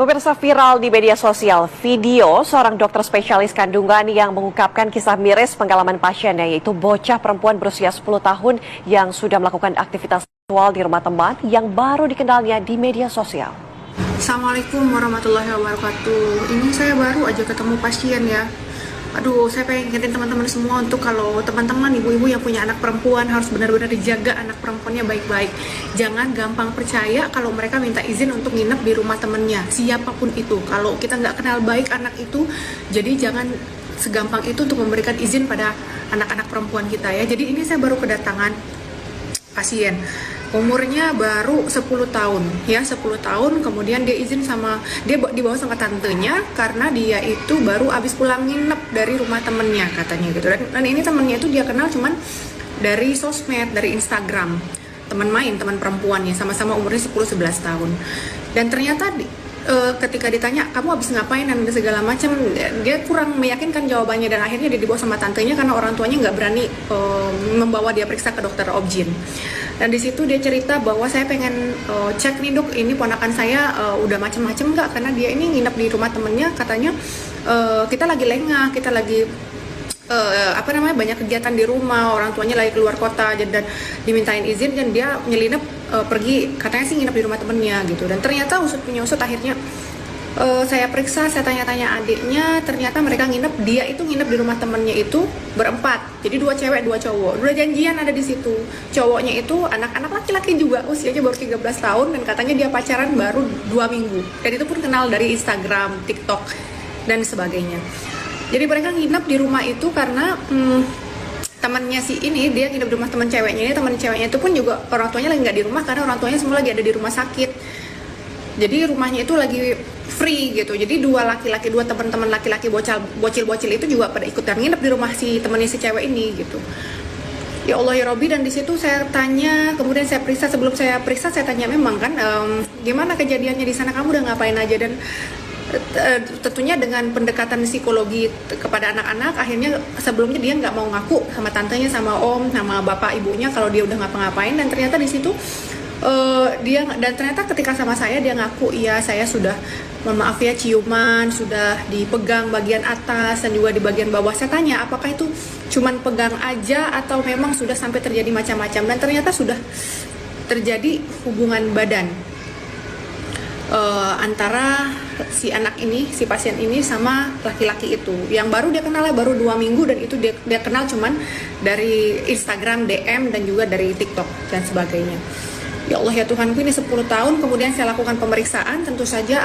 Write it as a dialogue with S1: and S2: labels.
S1: Pemirsa, viral di media sosial video seorang dokter spesialis kandungan yang mengungkapkan kisah miris pengalaman pasiennya, yaitu bocah perempuan berusia 10 tahun yang sudah melakukan aktivitas seksual di rumah teman yang baru dikenalnya di media sosial.
S2: Assalamualaikum warahmatullahi wabarakatuh. Ini saya baru aja ketemu pasien ya. Aduh, saya pengen ingetin teman-teman semua untuk kalau teman-teman ibu-ibu yang punya anak perempuan harus benar-benar dijaga anak perempuannya baik-baik. Jangan gampang percaya kalau mereka minta izin untuk nginep di rumah temennya, siapapun itu. Kalau kita nggak kenal baik anak itu, jadi jangan segampang itu untuk memberikan izin pada anak-anak perempuan kita ya. Jadi ini saya baru kedatangan pasien. Umurnya baru 10 tahun ya, 10 tahun. Kemudian dia izin sama, dia dibawa sama tantenya karena dia itu baru habis pulang nginep dari rumah temennya katanya gitu. Dan ini temennya itu dia kenal cuman dari sosmed, dari Instagram, teman main, teman perempuannya, sama-sama umurnya 10-11 tahun. Dan ternyata ketika ditanya kamu habis ngapain dan segala macam, dia kurang meyakinkan jawabannya, dan akhirnya dia dibawa sama tantenya karena orang tuanya nggak berani membawa dia periksa ke dokter obgyn. Dan di situ dia cerita bahwa saya pengen cek nih dok, ini ponakan saya udah macem-macem nggak, karena dia ini nginep di rumah temennya, katanya kita lagi lengah, kita lagi banyak kegiatan di rumah, orang tuanya lagi keluar kota, dan dimintain izin dan dia nyelinap pergi, katanya sih nginep di rumah temennya gitu. Dan ternyata usut punya usut, akhirnya saya periksa, saya tanya-tanya adiknya, ternyata mereka dia itu nginep di rumah temennya itu berempat, jadi 2 cewek 2 cowok, udah janjian ada di situ. Cowoknya itu anak-anak laki-laki juga, usianya baru 13 tahun, dan katanya dia pacaran baru 2 minggu, dan itu pun kenal dari Instagram, TikTok, dan sebagainya. Jadi mereka nginep di rumah itu karena temannya si ini, dia nginep di rumah teman ceweknya ini. Teman ceweknya itu pun juga orang tuanya lagi nggak di rumah karena orang tuanya semua lagi ada di rumah sakit. Jadi rumahnya itu lagi free gitu. Jadi 2 laki-laki, 2 teman-teman laki-laki bocil-bocil itu juga pada ikutan nginep di rumah si temannya si cewek ini gitu. Ya Allah ya Robbi. Dan di situ saya tanya, kemudian saya periksa. Sebelum saya periksa, saya tanya memang kan, gimana kejadiannya di sana, kamu udah ngapain aja. Dan tentunya dengan pendekatan psikologi kepada anak-anak, akhirnya sebelumnya dia nggak mau ngaku sama tantenya, sama om, sama bapak ibunya kalau dia udah ngapa-ngapain. Dan ternyata di situ ternyata ketika sama saya dia ngaku, iya saya sudah, mohon maaf ya, ciuman, sudah dipegang bagian atas dan juga di bagian bawah. Saya tanya apakah itu cuman pegang aja atau memang sudah sampai terjadi macam-macam, dan ternyata sudah terjadi hubungan badan antara si anak ini, si pasien ini sama laki-laki itu, yang baru dia kenal baru 2 minggu, dan itu dia kenal cuman dari Instagram, DM, dan juga dari TikTok dan sebagainya. Ya Allah ya Tuhanku, ini 10 tahun. Kemudian saya lakukan pemeriksaan, tentu saja